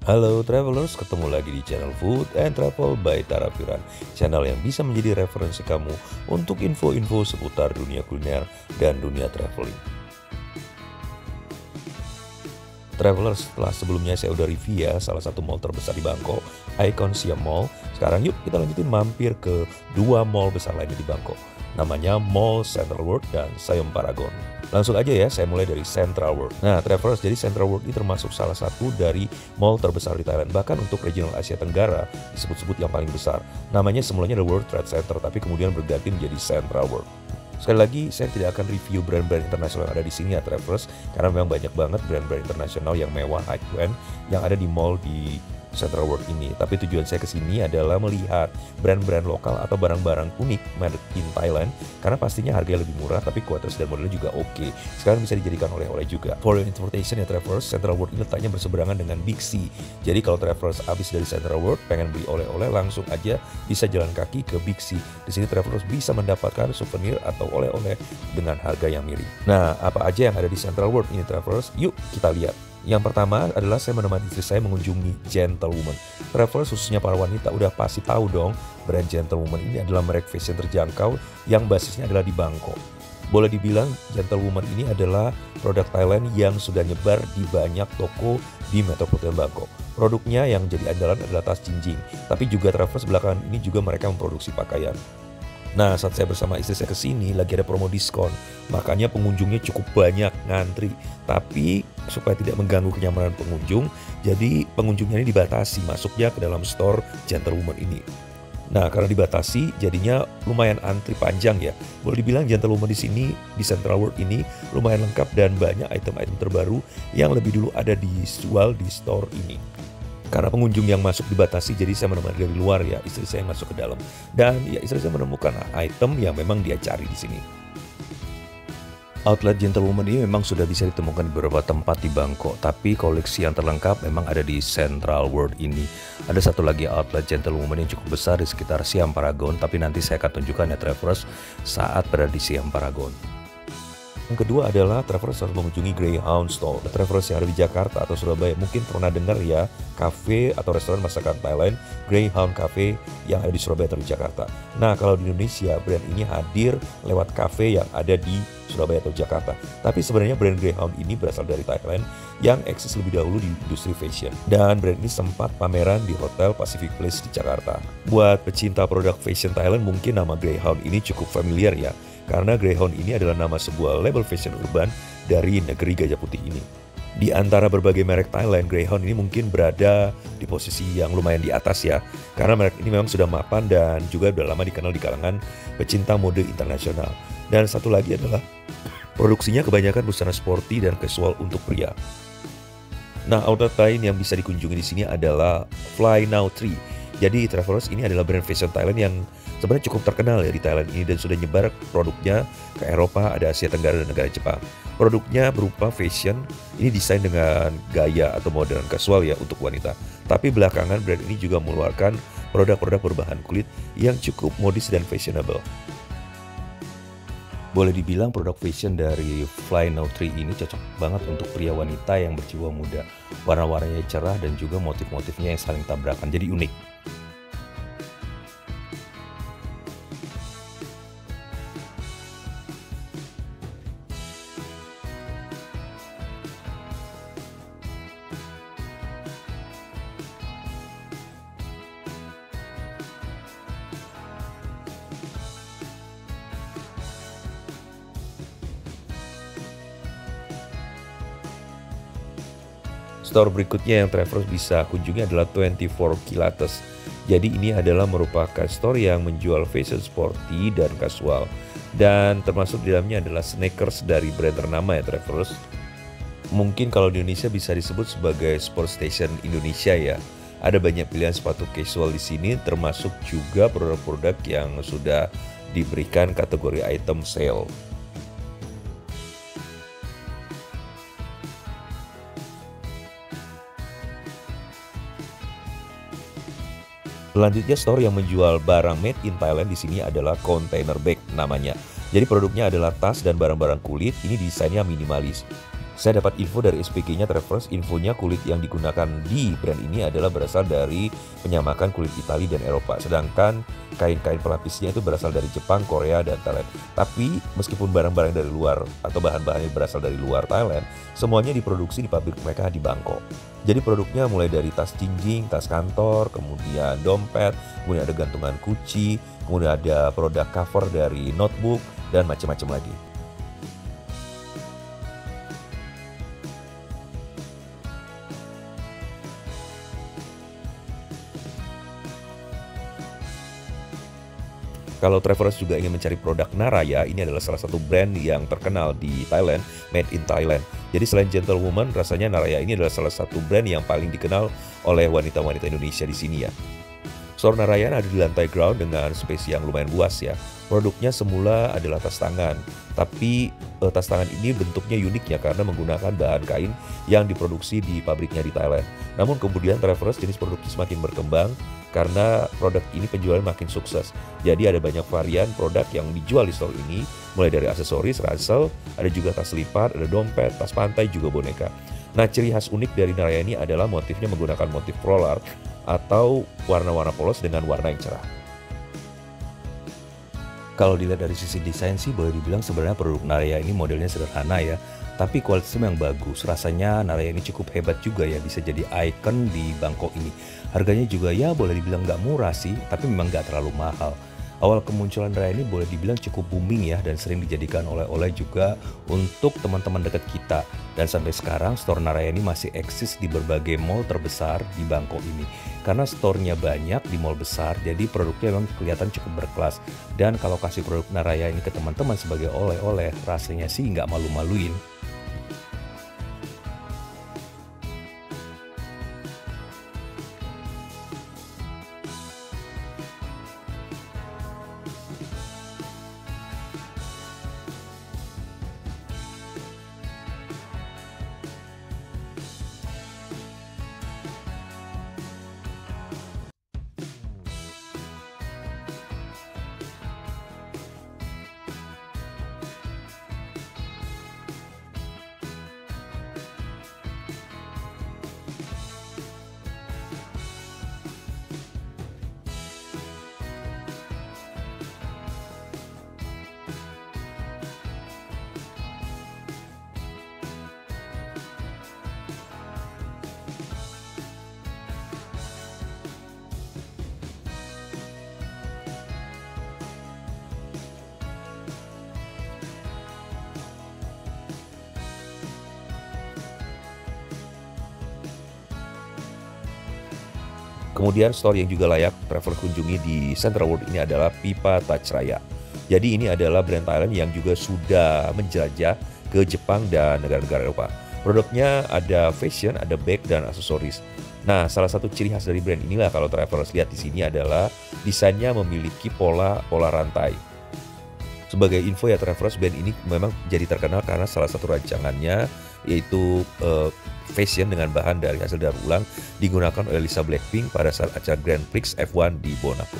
Halo travelers, ketemu lagi di channel Food and Travel by Tarapiran. Channel yang bisa menjadi referensi kamu untuk info-info seputar dunia kuliner dan dunia traveling. Travelers, setelah sebelumnya saya udah review ya salah satu mall terbesar di Bangkok, Icon Siam Mall. Sekarang yuk kita lanjutin mampir ke dua mall besar lainnya di Bangkok. Namanya Mall Central World dan Siam Paragon. Langsung aja ya, saya mulai dari Central World. Nah, Travelers, jadi Central World ini termasuk salah satu dari mall terbesar di Thailand. Bahkan untuk regional Asia Tenggara disebut-sebut yang paling besar. Namanya semulanya The World Trade Center, tapi kemudian berganti menjadi Central World. Sekali lagi, saya tidak akan review brand-brand internasional yang ada di sini ya Travelers, karena memang banyak banget brand-brand internasional yang mewah, high-end, yang ada di mall di Central World ini. Tapi tujuan saya ke sini adalah melihat brand-brand lokal atau barang-barang unik made in Thailand, karena pastinya harganya lebih murah, tapi kualitas dan modelnya juga oke. Sekarang bisa dijadikan oleh-oleh juga. For your information ya Travelers, Central World ini letaknya berseberangan dengan Big C. Jadi kalau Travelers habis dari Central World, pengen beli oleh-oleh, langsung aja bisa jalan kaki ke Big C. Di sini Travelers bisa mendapatkan souvenir atau oleh-oleh dengan harga yang miring. Nah, apa aja yang ada di Central World ini Travelers? Yuk kita lihat. Yang pertama adalah saya menemani istri saya mengunjungi Gentlewoman. Travelers khususnya para wanita udah pasti tahu dong, brand Gentlewoman ini adalah merek fashion terjangkau yang basisnya adalah di Bangkok. Boleh dibilang Gentlewoman ini adalah produk Thailand yang sudah nyebar di banyak toko di metropolitan Bangkok. Produknya yang jadi andalan adalah tas jinjing, tapi juga Travelers belakangan ini juga mereka memproduksi pakaian. Nah, saat saya bersama istri saya kesini lagi ada promo diskon, makanya pengunjungnya cukup banyak ngantri. Tapi supaya tidak mengganggu kenyamanan pengunjung, jadi pengunjungnya ini dibatasi masuknya ke dalam store Gentlewoman ini. Nah, karena dibatasi, jadinya lumayan antri panjang ya. Boleh dibilang Gentlewoman di sini, di Central World ini lumayan lengkap dan banyak item-item terbaru yang lebih dulu ada dijual di store ini. Karena pengunjung yang masuk dibatasi, jadi saya menemani dari luar ya, istri saya yang masuk ke dalam. Dan ya istri saya menemukan item yang memang dia cari di sini. Outlet Gentlewoman ini memang sudah bisa ditemukan di beberapa tempat di Bangkok, tapi koleksi yang terlengkap memang ada di Central World ini. Ada satu lagi outlet Gentlewoman yang cukup besar di sekitar Siam Paragon, tapi nanti saya akan tunjukkan ya Travelers saat berada di Siam Paragon. Yang kedua adalah Travelers harus mengunjungi Greyhound Store. Travelers yang ada di Jakarta atau Surabaya mungkin pernah dengar ya, kafe atau restoran masakan Thailand Greyhound Cafe yang ada di Surabaya atau di Jakarta. Nah, kalau di Indonesia brand ini hadir lewat kafe yang ada di Surabaya atau Jakarta. Tapi sebenarnya brand Greyhound ini berasal dari Thailand yang eksis lebih dahulu di industri fashion. Dan brand ini sempat pameran di Hotel Pacific Place di Jakarta. Buat pecinta produk fashion Thailand mungkin nama Greyhound ini cukup familiar ya. Karena Greyhound ini adalah nama sebuah label fashion urban dari negeri Gajah Putih ini. Di antara berbagai merek Thailand, Greyhound ini mungkin berada di posisi yang lumayan di atas ya. Karena merek ini memang sudah mapan dan juga sudah lama dikenal di kalangan pecinta mode internasional. Dan satu lagi adalah produksinya kebanyakan busana sporty dan casual untuk pria. Nah, outlet lain yang bisa dikunjungi di sini adalah Fly Now 3. Jadi Travelers ini adalah brand fashion Thailand yang sebenarnya cukup terkenal ya di Thailand ini dan sudah nyebar produknya ke Eropa, ada Asia Tenggara dan negara Jepang. Produknya berupa fashion, ini desain dengan gaya atau modern casual ya untuk wanita. Tapi belakangan brand ini juga mengeluarkan produk-produk berbahan kulit yang cukup modis dan fashionable. Boleh dibilang produk fashion dari Fly Now 3 ini cocok banget untuk pria wanita yang berjiwa muda. Warna-warnanya cerah dan juga motif-motifnya yang saling tabrakan, jadi unik. Store berikutnya yang Travelers bisa kunjungi adalah 24 Kilates. Jadi ini adalah merupakan store yang menjual fashion sporty dan casual. Dan termasuk di dalamnya adalah sneakers dari brand ternama ya Travelers. Mungkin kalau di Indonesia bisa disebut sebagai Sport Station Indonesia ya. Ada banyak pilihan sepatu casual di sini, termasuk juga produk-produk yang sudah diberikan kategori item sale. Selanjutnya store yang menjual barang made in Thailand di sini adalah Container Bag namanya. Jadi produknya adalah tas dan barang-barang kulit, ini desainnya minimalis. Saya dapat info dari SPG-nya Travelers, infonya kulit yang digunakan di brand ini adalah berasal dari penyamakan kulit Italia dan Eropa. Sedangkan kain-kain pelapisnya itu berasal dari Jepang, Korea, dan Thailand. Tapi meskipun barang-barang dari luar atau bahan-bahan yang berasal dari luar Thailand, semuanya diproduksi di pabrik mereka di Bangkok. Jadi produknya mulai dari tas jinjing, tas kantor, kemudian dompet, kemudian ada gantungan kunci, kemudian ada produk cover dari notebook, dan macam-macam lagi. Kalau Travelers juga ingin mencari produk Naraya, ini adalah salah satu brand yang terkenal di Thailand, made in Thailand. Jadi selain Gentlewoman, rasanya Naraya ini adalah salah satu brand yang paling dikenal oleh wanita-wanita Indonesia di sini ya. Store Narayan ada di lantai ground dengan space yang lumayan luas ya. Produknya semula adalah tas tangan, tapi tas tangan ini bentuknya unik ya karena menggunakan bahan kain yang diproduksi di pabriknya di Thailand. Namun kemudian Travelers jenis produknya semakin berkembang karena produk ini penjualan makin sukses. Jadi ada banyak varian produk yang dijual di store ini, mulai dari aksesoris, ransel, ada juga tas lipat, ada dompet, tas pantai, juga boneka. Nah, ciri khas unik dari Naraya ini adalah motifnya menggunakan motif roller atau warna-warna polos dengan warna yang cerah. Kalau dilihat dari sisi desain sih boleh dibilang sebenarnya produk Naraya ini modelnya sederhana ya, tapi kualitasnya yang bagus. Rasanya Naraya ini cukup hebat juga ya, bisa jadi ikon di Bangkok ini. Harganya juga ya boleh dibilang nggak murah sih, tapi memang nggak terlalu mahal. Awal kemunculan Naraya ini boleh dibilang cukup booming ya, dan sering dijadikan oleh-oleh juga untuk teman-teman dekat kita. Dan sampai sekarang store Naraya ini masih eksis di berbagai mall terbesar di Bangkok ini. Karena store-nya banyak di mall besar, jadi produknya memang kelihatan cukup berkelas. Dan kalau kasih produk Naraya ini ke teman-teman sebagai oleh-oleh, rasanya sih nggak malu-maluin. Kemudian store yang juga layak travel kunjungi di Central World ini adalah Pipa Touch Raya. Jadi ini adalah brand Thailand yang juga sudah menjelajah ke Jepang dan negara-negara Eropa. Produknya ada fashion, ada bag, dan aksesoris. Nah, salah satu ciri khas dari brand inilah kalau travelers lihat di sini adalah desainnya memiliki pola rantai. Sebagai info ya travelers, brand ini memang jadi terkenal karena salah satu rancangannya yaitu fashion dengan bahan dari hasil daur ulang digunakan oleh Lisa Blackpink pada saat acara Grand Prix F1 di Monaco.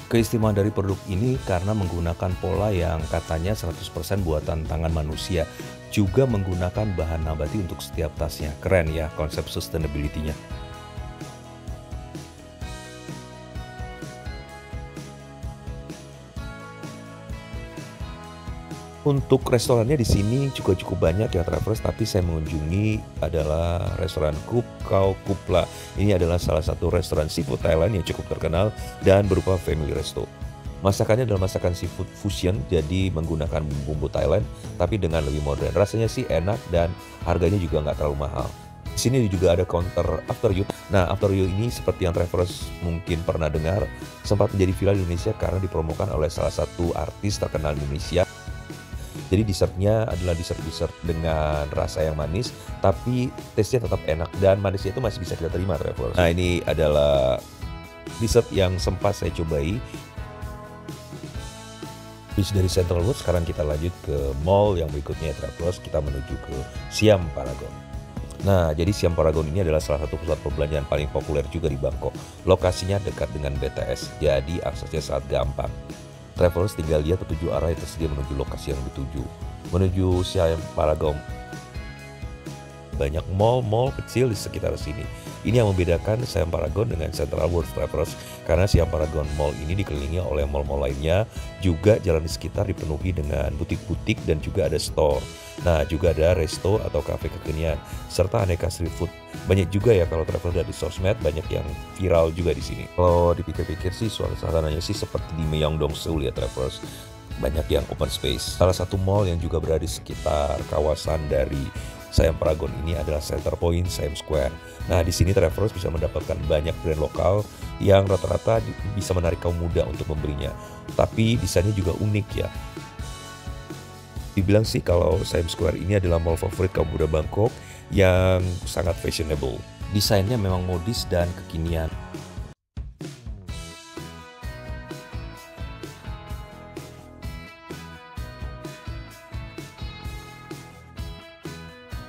Keistimewaan dari produk ini karena menggunakan pola yang katanya 100% buatan tangan manusia, juga menggunakan bahan nabati untuk setiap tasnya. Keren ya konsep sustainability-nya. Untuk restorannya di sini juga cukup banyak ya travelers, tapi saya mengunjungi adalah restoran Kup Khao Kupla. Ini adalah salah satu restoran seafood Thailand yang cukup terkenal dan berupa family resto. Masakannya adalah masakan seafood fusion, jadi menggunakan bumbu Thailand, tapi dengan lebih modern. Rasanya sih enak dan harganya juga nggak terlalu mahal. Di sini juga ada counter After You. Nah, After You ini seperti yang travelers mungkin pernah dengar, sempat menjadi viral di Indonesia karena dipromokan oleh salah satu artis terkenal di Indonesia. Jadi dessertnya adalah dessert dengan rasa yang manis, tapi taste-nya tetap enak dan manisnya itu masih bisa kita terima travelers. Nah, ini adalah dessert yang sempat saya cobai. Habis dari Central World, sekarang kita lanjut ke mall yang berikutnya ya travelers. Kita menuju ke Siam Paragon. Nah, jadi Siam Paragon ini adalah salah satu pusat perbelanjaan paling populer juga di Bangkok. Lokasinya dekat dengan BTS, jadi aksesnya sangat gampang. Travelers tinggal lihat petunjuk arah yang tersedia menuju lokasi yang dituju. Menuju Siam Paragon, banyak mall-mall kecil di sekitar sini. Ini yang membedakan Siam Paragon dengan Central World Travelers, karena Siam Paragon Mall ini dikelilingi oleh mall-mall lainnya, juga jalan di sekitar dipenuhi dengan butik-butik dan juga ada store. Nah, juga ada resto atau kafe kekinian, serta aneka street food. Banyak juga ya kalau traveler dari sosmed, banyak yang viral juga di sini. Kalau dipikir-pikir sih, suasananya sih seperti di Myeongdong, Seoul ya travelers. Banyak yang open space. Salah satu mall yang juga berada di sekitar kawasan dari Siam Paragon ini adalah Center Point Siam Square. Nah, di sini travelers bisa mendapatkan banyak brand lokal yang rata-rata bisa menarik kaum muda untuk membelinya. Tapi desainnya juga unik ya. Dibilang sih kalau Siam Square ini adalah mall favorit kaum muda Bangkok yang sangat fashionable. Desainnya memang modis dan kekinian.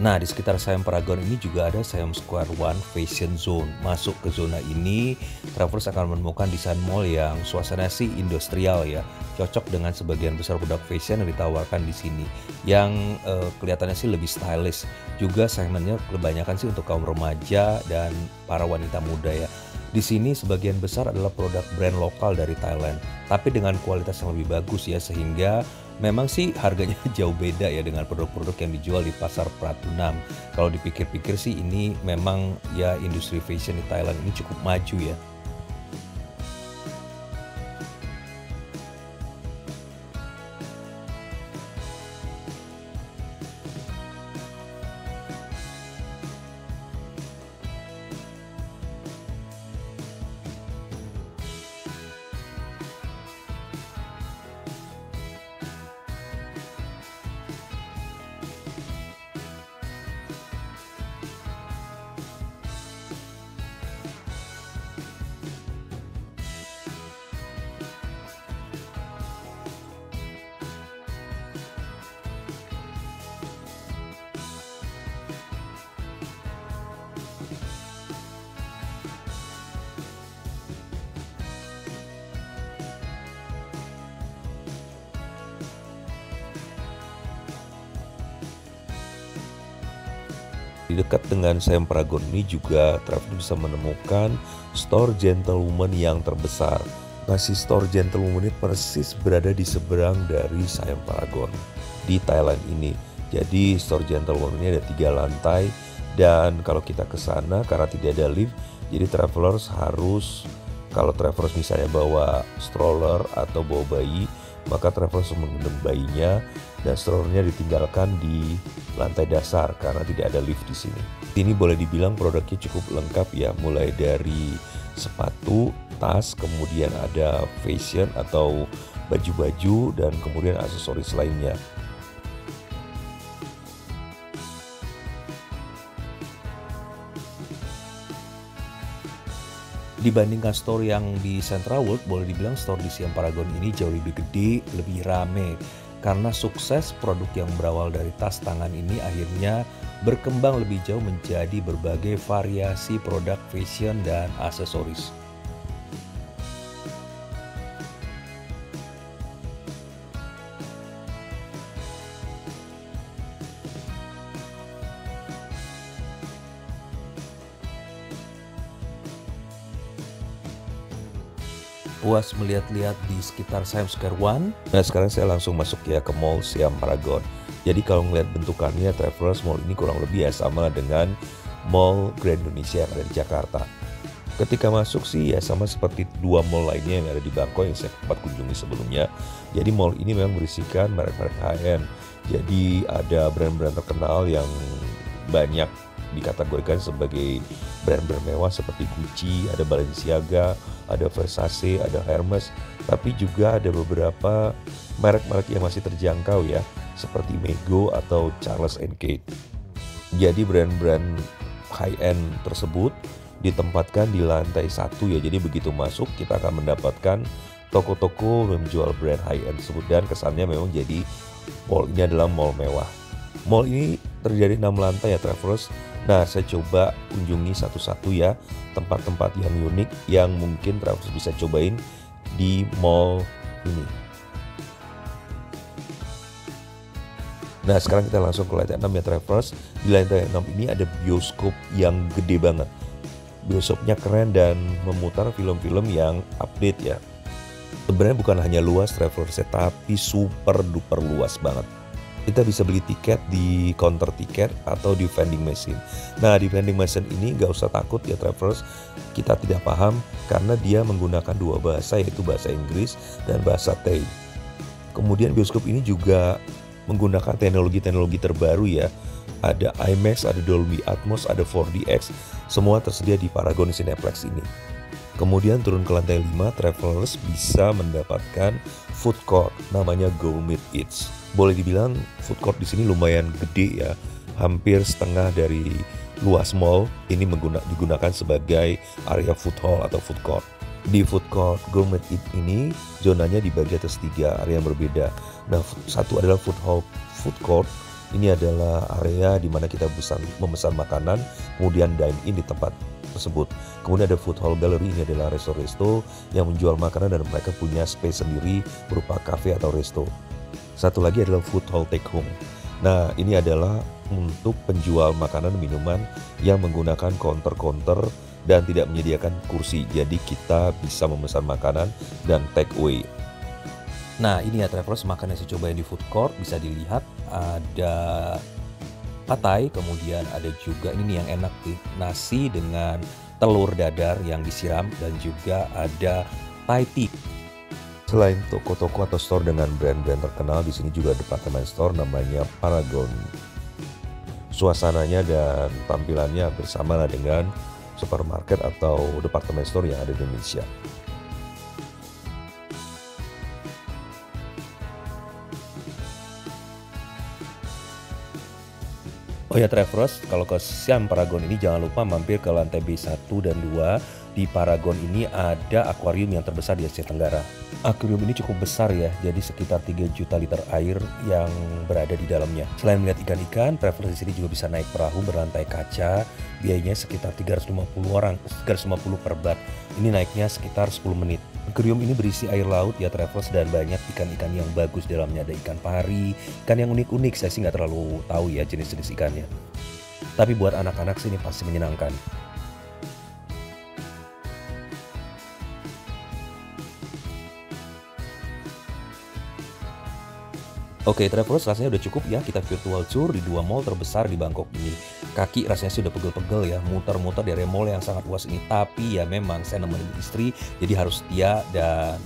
Nah, di sekitar Siam Paragon ini juga ada Siam Square One Fashion Zone. Masuk ke zona ini, travelers akan menemukan desain mall yang suasana sih industrial ya. Cocok dengan sebagian besar produk fashion yang ditawarkan di sini. Yang kelihatannya sih lebih stylish. Juga segmennya kebanyakan sih untuk kaum remaja dan para wanita muda ya. Di sini sebagian besar adalah produk brand lokal dari Thailand, tapi dengan kualitas yang lebih bagus ya, sehingga memang sih harganya jauh beda ya dengan produk-produk yang dijual di pasar Pratunam. Kalau dipikir-pikir sih ini memang ya industri fashion di Thailand ini cukup maju ya. Di dekat dengan Siam Paragon ini juga traveler bisa menemukan store gentlewoman yang terbesar. Masih store gentlewoman ini persis berada di seberang dari Siam Paragon di Thailand ini. Jadi store gentlewoman ini ada 3 lantai, dan kalau kita ke sana karena tidak ada lift, jadi travelers harus, kalau travelers misalnya bawa stroller atau bawa bayi, maka travelers menggendong bayinya dan strollernya ditinggalkan di lantai dasar karena tidak ada lift di sini. Ini boleh dibilang produknya cukup lengkap ya, mulai dari sepatu, tas, kemudian ada fashion atau baju-baju, dan kemudian aksesoris lainnya. Dibandingkan store yang di Central World, boleh dibilang store di Siam Paragon ini jauh lebih gede, lebih rame. Karena sukses produk yang berawal dari tas tangan ini akhirnya berkembang lebih jauh menjadi berbagai variasi produk fashion dan aksesoris. Puas melihat-lihat di sekitar Siam Square One. Nah, sekarang saya langsung masuk ya ke Mall Siam Paragon. Jadi kalau ngeliat bentukannya, travelers, mall ini kurang lebih ya sama dengan Mall Grand Indonesia yang ada di Jakarta. Ketika masuk sih ya sama seperti 2 mall lainnya yang ada di Bangkok yang saya sempat kunjungi sebelumnya. Jadi mall ini memang berisikan merek-merek high-end. Jadi ada brand-brand terkenal yang banyak dikategorikan sebagai brand-brand mewah seperti Gucci, ada Balenciaga, ada Versace, ada Hermes, tapi juga ada beberapa merek-merek yang masih terjangkau ya, seperti Mego atau Charles & Kate. Jadi brand-brand high-end tersebut ditempatkan di lantai 1 ya, jadi begitu masuk kita akan mendapatkan toko-toko menjual brand high-end tersebut, dan kesannya memang jadi mall ini adalah mall mewah. Mall ini terdiri 6 lantai ya travelers, Nah, saya coba kunjungi satu-satu ya tempat-tempat yang unik yang mungkin Travelers bisa cobain di mall ini. Nah, sekarang kita langsung ke lantai 6 ya Travelers. Di lantai 6 ini ada bioskop yang gede banget. Bioskopnya keren dan memutar film-film yang update ya. Sebenarnya bukan hanya luas Travelers, tapi super duper luas banget. Kita bisa beli tiket di counter tiket atau di vending machine. Nah, di vending machine ini nggak usah takut ya Travelers, kita tidak paham karena dia menggunakan dua bahasa, yaitu bahasa Inggris dan bahasa Thai. Kemudian bioskop ini juga menggunakan teknologi-teknologi terbaru ya. Ada IMAX, ada Dolby Atmos, ada 4DX, semua tersedia di Paragon Cineplex ini. Kemudian turun ke lantai 5, Travelers bisa mendapatkan food court namanya Gourmet Eats. Boleh dibilang food court di sini lumayan gede ya, hampir setengah dari luas mall ini digunakan sebagai area food hall atau food court. Di food court Gourmet Eats ini zonanya dibagi atas 3 area yang berbeda. Nah, satu adalah food court. Ini adalah area di mana kita memesan makanan, kemudian dine in di tempat tersebut. Kemudian ada food hall gallery, ini adalah resto-resto yang menjual makanan dan mereka punya space sendiri berupa cafe atau resto. Satu lagi adalah food hall take home. Nah, ini adalah untuk penjual makanan minuman yang menggunakan counter-counter dan tidak menyediakan kursi. Jadi kita bisa memesan makanan dan take away. Nah, ini ya Travelers, makanan yang saya cobain di food court. Bisa dilihat ada patai, kemudian ada juga ini nih yang enak nih, nasi dengan telur dadar yang disiram, dan juga ada Thai tea. Selain toko-toko atau store dengan brand-brand terkenal, di sini juga departemen store namanya Paragon. Suasananya dan tampilannya hampir sama lah dengan supermarket atau departemen store yang ada di Indonesia. Oh ya Travelers, kalau ke Siam Paragon ini jangan lupa mampir ke lantai B1 dan 2. Di Paragon ini ada akuarium yang terbesar di Asia Tenggara. Akuarium ini cukup besar ya, jadi sekitar 3 juta liter air yang berada di dalamnya. Selain melihat ikan-ikan, Travelers di sini juga bisa naik perahu berlantai kaca. Biayanya sekitar 350 per bat. Ini naiknya sekitar 10 menit. Akuarium ini berisi air laut ya Travelers, dan banyak ikan-ikan yang bagus di dalamnya. Ada ikan pari, ikan yang unik-unik. Saya sih nggak terlalu tahu ya jenis-jenis ikannya. Tapi buat anak-anak sih ini pasti menyenangkan. Oke Travelers, rasanya udah cukup ya kita virtual tour di 2 mall terbesar di Bangkok ini. Kaki rasanya sudah pegel-pegel ya, muter-muter dari mall yang sangat luas ini. Tapi ya memang saya nemenin istri, jadi harus setia, dan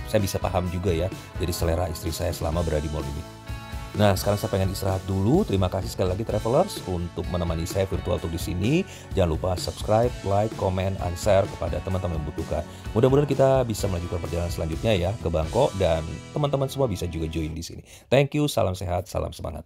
saya bisa paham juga ya jadi selera istri saya selama berada di mall ini. Nah, sekarang saya pengen istirahat dulu. Terima kasih sekali lagi Travelers untuk menemani saya virtual tour di sini. Jangan lupa subscribe, like, comment, and share kepada teman-teman yang membutuhkan. Mudah-mudahan kita bisa melanjutkan perjalanan selanjutnya ya ke Bangkok, dan teman-teman semua bisa juga join di sini. Thank you, salam sehat, salam semangat.